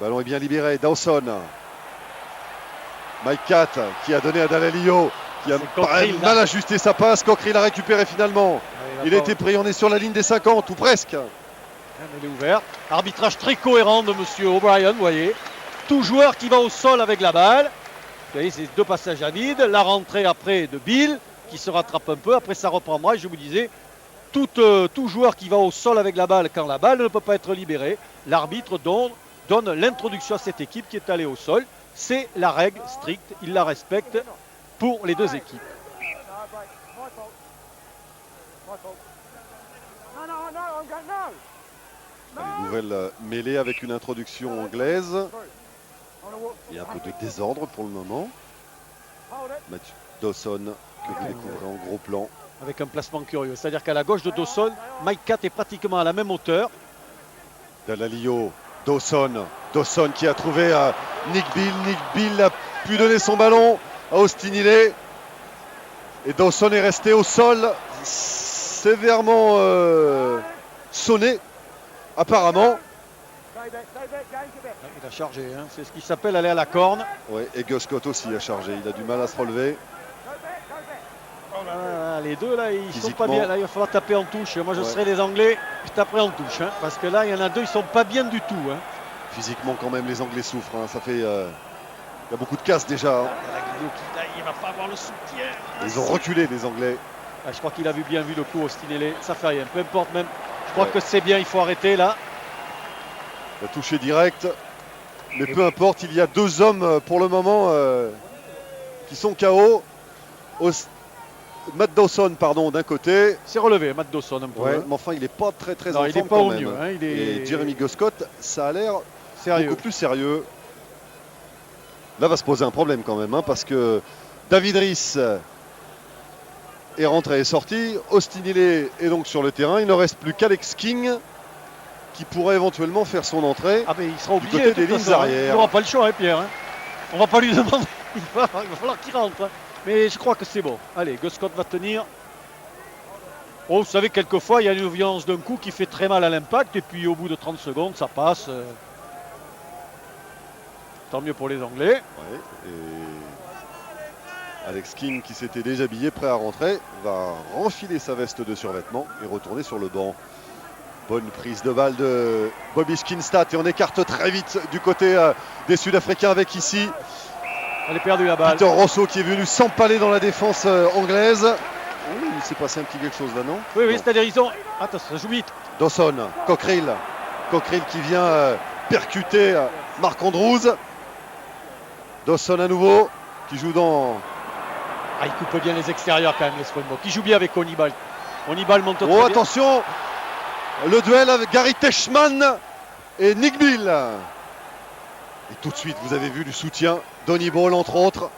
Speaker 1: Ballon est bien libéré. Dawson. Mike Catt qui a donné à Dallaglio, qui a mal ajusté sa passe. Cockerill a récupéré finalement. Il a été pris, on est sur la ligne des 50 ou presque.
Speaker 2: Elle est ouverte. Arbitrage très cohérent de M. O'Brien, vous voyez. Tout joueur qui va au sol avec la balle. Vous voyez, c'est deux passages à vide. La rentrée après de Bill qui se rattrape un peu. Après, ça reprendra. Et je vous disais, tout joueur qui va au sol avec la balle quand la balle ne peut pas être libérée, l'arbitre donne l'introduction à cette équipe qui est allée au sol. C'est la règle stricte. Il la respecte pour les deux équipes.
Speaker 1: Une nouvelle mêlée avec une introduction anglaise. Il y a un peu de désordre pour le moment. Matthew Dawson que vous découvrez en gros plan.
Speaker 2: Avec un placement curieux. C'est-à-dire qu'à la gauche de Dawson, Mike Catt est pratiquement à la même hauteur.
Speaker 1: Dallaglio, Dawson qui a trouvé Nick Bill. Nick Bill a pu donner son ballon à Austin Healey. Et Dawson est resté au sol, sévèrement sonné, apparemment.
Speaker 2: Il a chargé, hein. C'est ce qui s'appelle aller à la corne.
Speaker 1: Ouais, et Guscott aussi a chargé, il a du mal à se relever.
Speaker 2: Les deux là, ils sont pas bien. Là, il va falloir taper en touche. Moi, je serais les Anglais, je taperais en touche. Hein, parce que là, il y en a deux, ils sont pas bien du tout. Hein.
Speaker 1: Physiquement, quand même, les Anglais souffrent. Hein. Ça fait. Il y a beaucoup de casse déjà. Hein.
Speaker 2: Il va pas avoir le soutien.
Speaker 1: Ils ont reculé, les Anglais.
Speaker 2: Je crois qu'il a bien vu le coup au Stinelli. Ça fait rien. Peu importe même. Je crois que c'est bien. Il faut arrêter là.
Speaker 1: Il a touché direct. Mais peu importe, il y a deux hommes pour le moment qui sont KO. Matt Dawson, pardon, d'un côté.
Speaker 2: C'est relevé, Matt Dawson un peu.
Speaker 1: Ouais, mais enfin, il n'est pas très en
Speaker 2: forme. Il n'est pas au mieux. Hein,
Speaker 1: Et Jeremy Guscott, ça a l'air beaucoup plus sérieux. Là va se poser un problème quand même, hein, parce que David Rhys est rentré et sorti. Austin Healey est donc sur le terrain. Il ne reste plus qu'Alex King qui pourrait éventuellement faire son entrée.
Speaker 2: Ah, mais il sera obligé
Speaker 1: côté
Speaker 2: de
Speaker 1: des
Speaker 2: toute
Speaker 1: lignes
Speaker 2: façon, hein.
Speaker 1: arrière.
Speaker 2: Il n'aura pas le choix, hein, Pierre. Hein. On va pas lui demander. Il va falloir qu'il rentre. Hein. Mais je crois que c'est bon. Allez, Guscott va tenir. Oh, vous savez, quelquefois, il y a une violence d'un coup qui fait très mal à l'impact. Et puis, au bout de 30 secondes, ça passe. Tant mieux pour les Anglais.
Speaker 1: Ouais, et Alex King, qui s'était déjà habillé, prêt à rentrer, va renfiler sa veste de survêtement et retourner sur le banc. Bonne prise de balle de Bobby Skinstad et on écarte très vite du côté des Sud-Africains avec ici
Speaker 2: Elle est perdue la balle.
Speaker 1: Peter Rosso qui est venu s'empaler dans la défense anglaise. Oh, il s'est passé un petit quelque chose là, non?
Speaker 2: Oui,
Speaker 1: Non.
Speaker 2: c'est-à-dire ils ont... Attends, ça joue vite.
Speaker 1: Dawson, Cockerill qui vient percuter Marc Andrews. Dawson à nouveau qui joue dans...
Speaker 2: Ah, il coupe bien les extérieurs quand même, les Springboks. Il joue bien avec Onibal. Onibal monte très
Speaker 1: Oh,
Speaker 2: bien.
Speaker 1: attention, le duel avec Gary Teichmann et Nick Bill. Et tout de suite, vous avez vu du soutien. Donny Ball, entre autres.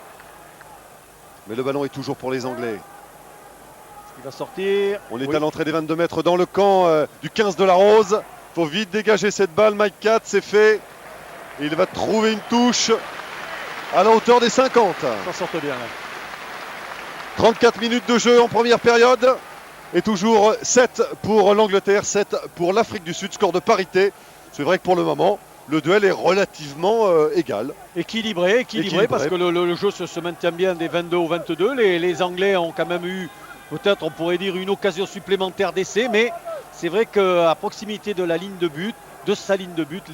Speaker 1: Mais le ballon est toujours pour les Anglais.
Speaker 2: Il va sortir.
Speaker 1: On est
Speaker 2: Oui.
Speaker 1: à l'entrée des 22 mètres dans le camp du 15 de la Rose. Il faut vite dégager cette balle. Mike Catt, c'est fait. Et il va trouver une touche à la hauteur des 50.
Speaker 2: Ça sorte bien. Là.
Speaker 1: 34 minutes de jeu en première période. Et toujours 7 pour l'Angleterre, 7 pour l'Afrique du Sud. Score de parité. C'est vrai que pour le moment, le duel est relativement égal.
Speaker 2: Équilibré, parce que le jeu se maintient bien des 22 au 22. Les Anglais ont quand même eu, peut-être on pourrait dire, une occasion supplémentaire d'essai. Mais c'est vrai qu'à proximité de la ligne de but, de sa ligne de but,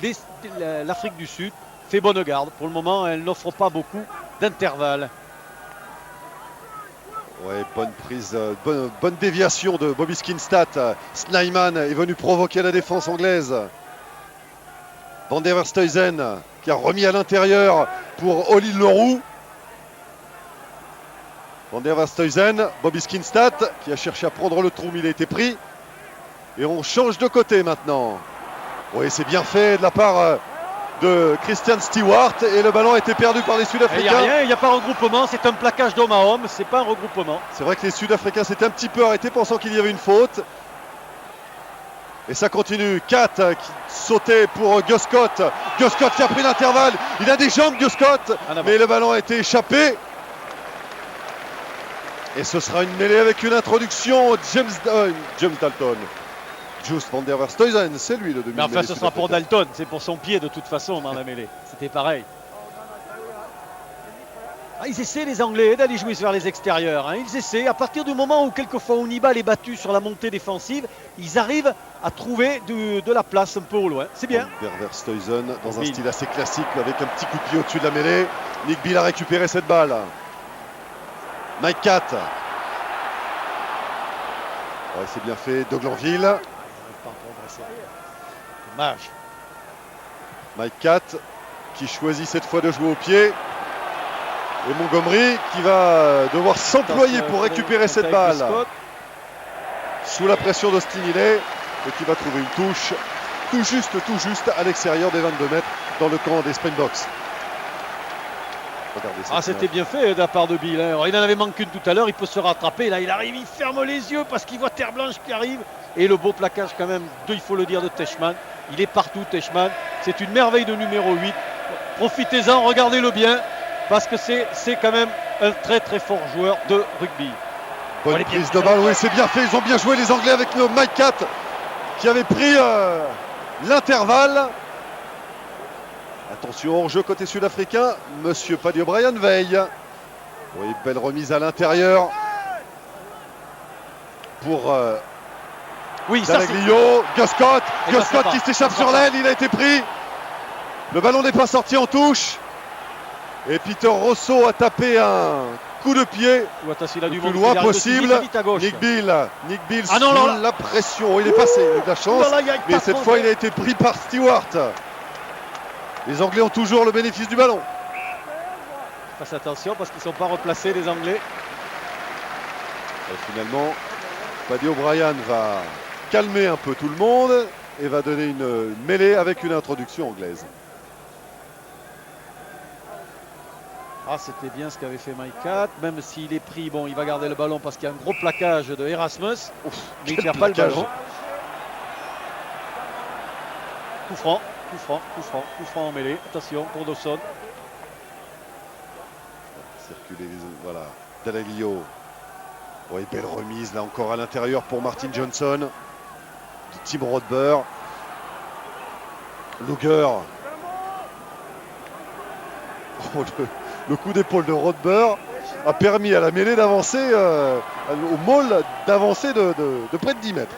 Speaker 2: l'Afrique du Sud fait bonne garde. Pour le moment, elle n'offre pas beaucoup d'intervalle.
Speaker 1: Ouais, bonne prise, bonne déviation de Bobby Skinstad. Snyman est venu provoquer la défense anglaise. Van der Verstuyzen qui a remis à l'intérieur pour Oli Leroux. Van der Verstuyzen, Bobby Skinstad qui a cherché à prendre le trou, mais il a été pris. Et on change de côté maintenant. Oui, c'est bien fait de la part de Christian Stewart et le ballon a été perdu par les
Speaker 2: Il n'y a
Speaker 1: Sud-Africains.
Speaker 2: rien, il n'y a pas regroupement, c'est un plaquage d'homme à homme, c'est pas un regroupement.
Speaker 1: C'est vrai que les Sud-Africains s'étaient un petit peu arrêtés pensant qu'il y avait une faute. Et ça continue. Catt qui sautait pour Guscott. Guscott qui a pris l'intervalle. Il a des jambes, Guscott. Mais le ballon a été échappé. Et ce sera une mêlée avec une introduction. James Dalton. Just Van der Verstuyzen, c'est lui le demi.
Speaker 2: Mais enfin, ce sera pour Dalton, c'est pour son pied de toute façon dans la mêlée. C'était pareil. Ah, ils essaient les Anglais d'aller jouer vers les extérieurs. Hein. Ils essaient. À partir du moment où quelquefois Onibal est battu sur la montée défensive, ils arrivent à trouver de la place un peu au loin. C'est bien.
Speaker 1: Van der Verstuyzen dans un style assez classique avec un petit coup de pied au-dessus de la mêlée. Nick Bill a récupéré cette balle. Mike Catt. Ouais, c'est bien fait. De Glanville.
Speaker 2: Dommage.
Speaker 1: Mike Catt qui choisit cette fois de jouer au pied. Et Montgomery qui va devoir s'employer pour récupérer cette balle. Sous la pression d'Austin Healey. Et qui va trouver une touche tout juste à l'extérieur des 22 mètres dans le camp des Springboks. Regardez ça.
Speaker 2: Ah, c'était bien fait de la part de Bill. Hein. Alors, il en avait manqué une tout à l'heure, il peut se rattraper. Là, il arrive, il ferme les yeux parce qu'il voit Terre Blanche qui arrive. Et le beau plaquage quand même, il faut le dire, de Teichmann. Il est partout, Teichmann. C'est une merveille de numéro 8. Profitez-en, regardez-le bien. Parce que c'est quand même un très très fort joueur de rugby.
Speaker 1: Bonne prise de balle, oui, c'est bien fait. Ils ont bien joué les Anglais avec le Mike Catt qui avait pris l'intervalle. Attention, hors-jeu côté sud-africain. Monsieur Paddy O'Brien veille. Oui, belle remise à l'intérieur. Pour
Speaker 2: oui,
Speaker 1: Dalaglio. Guscott qui s'échappe sur l'aile. Il a été pris. Le ballon n'est pas sorti en touche. Et Peter Rosso a tapé un coup de pied le plus loin possible. Nick Bill sous la pression. Il est passé, il a eu de la chance. Mais cette fois, il a été pris par Stewart. Les Anglais ont toujours le bénéfice du ballon.
Speaker 2: Fasse attention parce qu'ils ne sont pas replacés, les Anglais.
Speaker 1: Et finalement, Paddy O'Brien va calmer un peu tout le monde et va donner une mêlée avec une introduction anglaise.
Speaker 2: Ah, c'était bien ce qu'avait fait Mike Cat, même s'il est pris, bon, il va garder le ballon parce qu'il y a un gros plaquage de Erasmus, mais il ne perd pas le ballon. Coup franc, coup franc, coup franc, coup franc en mêlée. Attention pour Dawson.
Speaker 1: Circuler, voilà. Dalaglio. Oui, belle remise là encore à l'intérieur pour Martin Johnson. De Tim Rodber. Luger. Oh, le coup d'épaule de Rodber a permis à la mêlée d'avancer, au maul d'avancer de près de 10 mètres.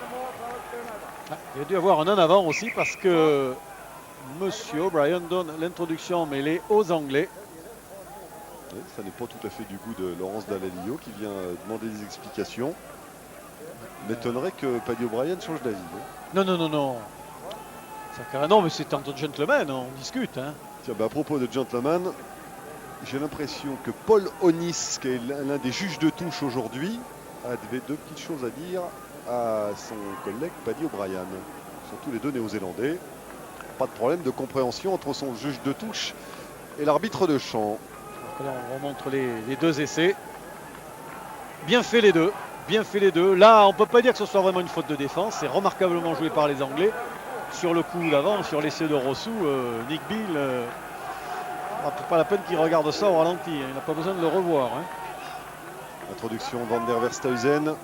Speaker 2: Il a dû avoir un en avant aussi parce que Monsieur O'Brien donne l'introduction en mêlée aux Anglais.
Speaker 1: Oui, ça n'est pas tout à fait du goût de Laurence Dalaglio qui vient demander des explications. M'étonnerait que Paddy O'Brien change d'avis.
Speaker 2: Non, non, non, non. Non, mais c'est entre gentlemen, on discute. Hein.
Speaker 1: Tiens, à propos de gentleman, j'ai l'impression que Paul Onis, qui est l'un des juges de touche aujourd'hui, avait deux petites choses à dire à son collègue Paddy O'Brien. Ils sont tous les deux néo-zélandais. Pas de problème de compréhension entre son juge de touche et l'arbitre de champ.
Speaker 2: Là, on remontre les deux essais. Bien fait les deux. Bien fait les deux. Là, on ne peut pas dire que ce soit vraiment une faute de défense. C'est remarquablement joué par les Anglais. Sur le coup d'avant, sur l'essai de Rossou, Nick Bill, pas la peine qu'il regarde ça au ralenti. Il n'a pas besoin de le revoir. Hein.
Speaker 1: Introduction Van der Verstuysen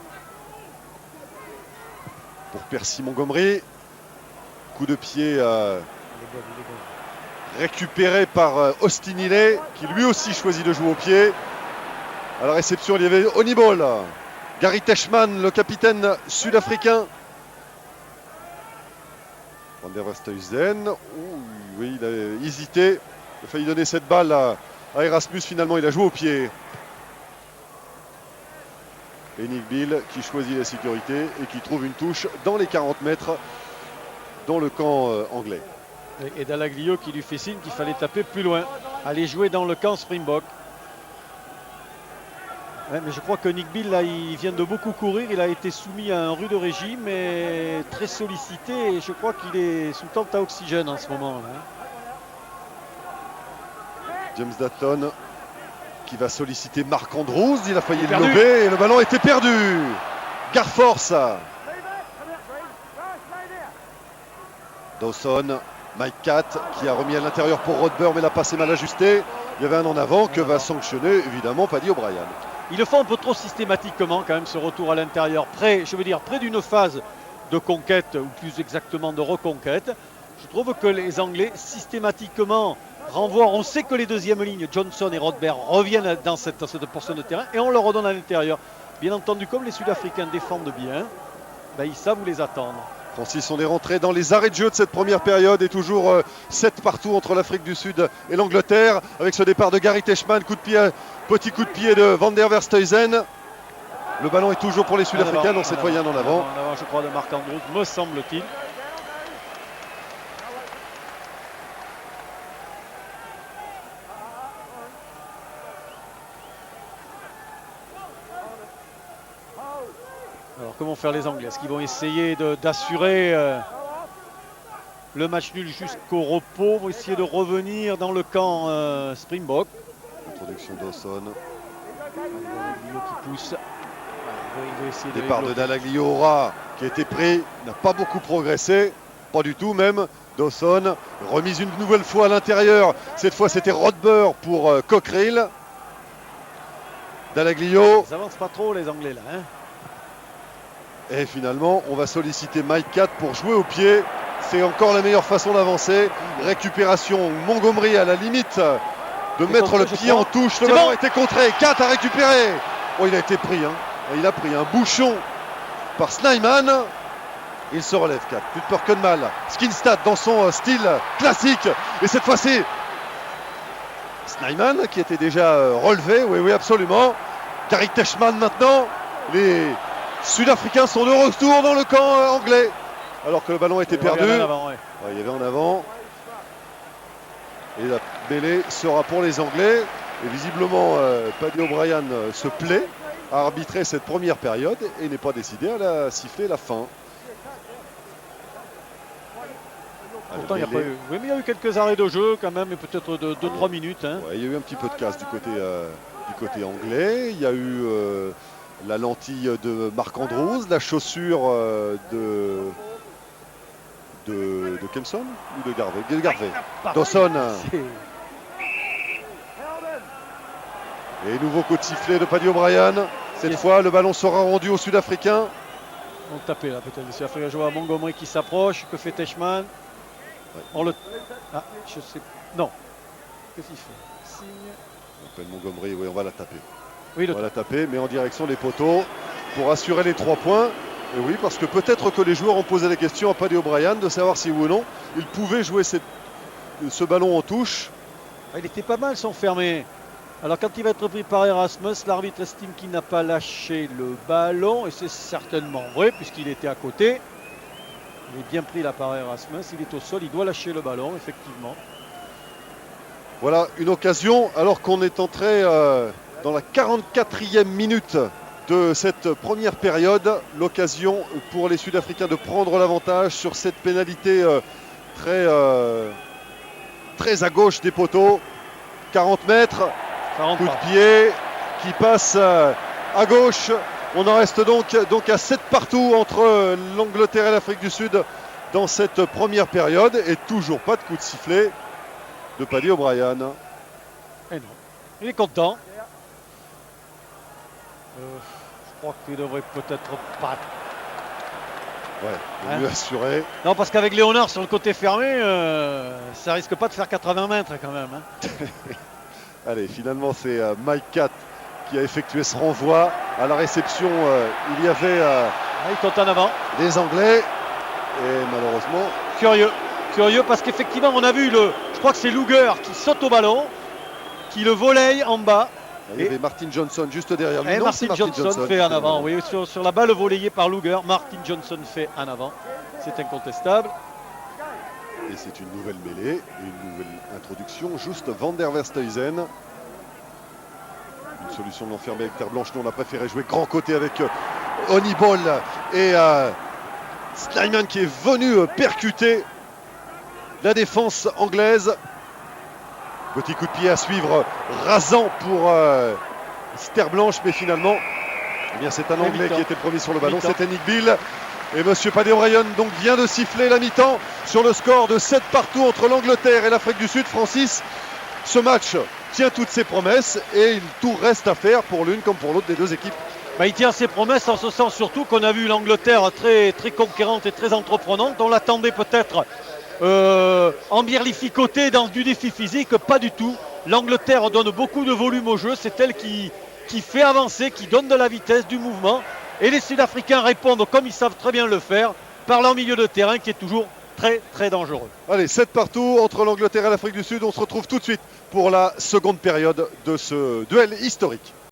Speaker 1: pour Percy Montgomery. Coup de pied récupéré par Austin Healey, qui lui aussi choisit de jouer au pied. À la réception, il y avait Honeyball. Gary Teichmann, le capitaine sud-africain. Van der Verstuysen, oui, il a hésité. Il a failli donner cette balle à Erasmus. Finalement, il a joué au pied. Et Nick Bill qui choisit la sécurité et qui trouve une touche dans les 40 mètres dans le camp anglais.
Speaker 2: Et Dalaglio qui lui fait signe qu'il fallait taper plus loin, aller jouer dans le camp Springbok. Ouais, mais je crois que Nick Bill, là, il vient de beaucoup courir. Il a été soumis à un rude régime et très sollicité. Et je crois qu'il est sous tente à oxygène en ce moment. Là.
Speaker 1: James Datton qui va solliciter Mark Andrews. Il a failli le lober et le ballon était perdu. Garforce. Dawson, Mike Cat qui a remis à l'intérieur pour Rodber, mais la passe est mal ajustée. Il y avait un en avant que va sanctionner évidemment Paddy O'Brien.
Speaker 2: Il le fait un peu trop systématiquement quand même ce retour à l'intérieur, près d'une phase de conquête ou plus exactement de reconquête. Je trouve que les Anglais systématiquement renvoient. On sait que les deuxièmes lignes, Johnson et Rodber, reviennent dans cette portion de terrain et on leur redonne à l'intérieur. Bien entendu, comme les Sud-Africains défendent bien, ben, ils savent où les attendre.
Speaker 1: Francis, on est rentré dans les arrêts de jeu de cette première période et toujours 7 partout entre l'Afrique du Sud et l'Angleterre avec ce départ de Gary Teichmann, petit coup de pied de Van der Verstuysen. Le ballon est toujours pour les Sud-Africains, donc cette fois il y a un en avant.
Speaker 2: En avant, je crois, de Mark Andrews, me semble-t-il. Alors, comment faire les Anglais? Est-ce qu'ils vont essayer d'assurer le match nul jusqu'au repos? Vont essayer de revenir dans le camp Springbok.
Speaker 1: Introduction Dawson.
Speaker 2: Qui pousse. Il veut essayer
Speaker 1: Départ de Dalaglio qui a été pris, n'a pas beaucoup progressé, pas du tout même. Dawson, remise une nouvelle fois à l'intérieur. Cette fois c'était Rodber pour Cockerill. Dalaglio.
Speaker 2: Ils avancent pas trop les Anglais là. Hein.
Speaker 1: Et finalement, on va solliciter Mike Cat pour jouer au pied. C'est encore la meilleure façon d'avancer. Récupération, Montgomery à la limite de mettre le pied en touche. Le ballon a été contré. Cat a récupéré. Oh, il a été pris. Hein. Il a pris un bouchon par Snyman. Il se relève, Cat. Plus de peur que de mal. Skinstad dans son style classique. Et cette fois-ci, Snyman qui était déjà relevé. Oui, oui, absolument. Gary Teichmann maintenant. Les Sud-Africains sont de retour dans le camp anglais. Alors que le ballon était perdu. Il y avait en avant. Et la mêlée sera pour les Anglais. Et visiblement, Paddy O'Brien se plaît à arbitrer cette première période et n'est pas décidé à siffler la fin.
Speaker 2: Pourtant, il n'y a pas eu. Oui, mais il y a eu quelques arrêts de jeu quand même, et peut-être de 2-3 minutes. Hein.
Speaker 1: Ouais, il y a eu un petit peu de casse du côté anglais. Il y a eu la lentille de Marc Andrews, la chaussure de Kempson ou de Garvey. Dawson. Et nouveau coup de sifflet de Paddy O'Brien. Cette fois, le ballon sera rendu aux Sud-Africains.
Speaker 2: On tapait là peut-être. Le Sud-Africain joue à Montgomery qui s'approche. Que fait Teichmann?
Speaker 1: Ouais.
Speaker 2: On le. Ah, je sais. Non. Qu'est-ce qu'il fait? Signe.
Speaker 1: On appelle Montgomery, oui, on va la taper.
Speaker 2: Oui,
Speaker 1: on va la taper, mais en direction des poteaux pour assurer les 3 points. Et oui, parce que peut-être que les joueurs ont posé la question à Paddy O'Brien de savoir si oui ou non il pouvait jouer ce ballon en touche.
Speaker 2: Il était pas mal son fermé. Alors quand il va être pris par Erasmus, l'arbitre estime qu'il n'a pas lâché le ballon. Et c'est certainement vrai puisqu'il était à côté. Il est bien pris là par Erasmus. Il est au sol, il doit lâcher le ballon, effectivement.
Speaker 1: Voilà une occasion alors qu'on est entré dans la 44e minute de cette première période. L'occasion pour les Sud-Africains de prendre l'avantage sur cette pénalité très à gauche des poteaux. 40 mètres, coup de pied qui passe à gauche. On en reste donc à 7 partout entre l'Angleterre et l'Afrique du Sud dans cette première période. Et toujours pas de coup de sifflet de Paddy O'Brien.
Speaker 2: Et non, il est content. Je crois qu'il devrait peut-être pas.
Speaker 1: Ouais, mieux assuré.
Speaker 2: Non, parce qu'avec Léonard sur le côté fermé, ça risque pas de faire 80 mètres quand même. Hein.
Speaker 1: Allez, finalement, c'est Mike Catt qui a effectué ce renvoi. À la réception, il y avait
Speaker 2: il compte en avant.
Speaker 1: Des Anglais. Et malheureusement.
Speaker 2: Curieux parce qu'effectivement, on a vu je crois que c'est Luger qui saute au ballon, qui le volaille en bas.
Speaker 1: Il y avait Martin Johnson juste derrière lui.
Speaker 2: Et Martin Johnson fait en avant. Oui, sur la balle volayée par Luger, Martin Johnson fait en avant. C'est incontestable.
Speaker 1: Et c'est une nouvelle mêlée, et une nouvelle introduction. Juste Van der Verstuyzen. Une solution de l'enfermer avec terre blanche. Nous, on a préféré jouer grand côté avec Honeyball et Snyman qui est venu percuter la défense anglaise. Petit coup de pied à suivre, rasant pour Terre Blanche, mais finalement, eh bien, c'est un Anglais qui était le premier sur le ballon, c'était Nick Bill. Et monsieur Paddy O'Brien donc vient de siffler la mi-temps sur le score de 7 partout entre l'Angleterre et l'Afrique du Sud. Francis, ce match tient toutes ses promesses et tout reste à faire pour l'une comme pour l'autre des deux équipes.
Speaker 2: Il tient ses promesses en ce sens surtout qu'on a vu l'Angleterre très, très conquérante et très entreprenante. On l'attendait peut-être embirlificotée dans du défi physique, pas du tout. L'Angleterre donne beaucoup de volume au jeu, c'est elle qui fait avancer, qui donne de la vitesse, du mouvement. Et les Sud-Africains répondent comme ils savent très bien le faire, par leur milieu de terrain qui est toujours très très dangereux.
Speaker 1: Allez, 7 partout entre l'Angleterre et l'Afrique du Sud. On se retrouve tout de suite pour la seconde période de ce duel historique.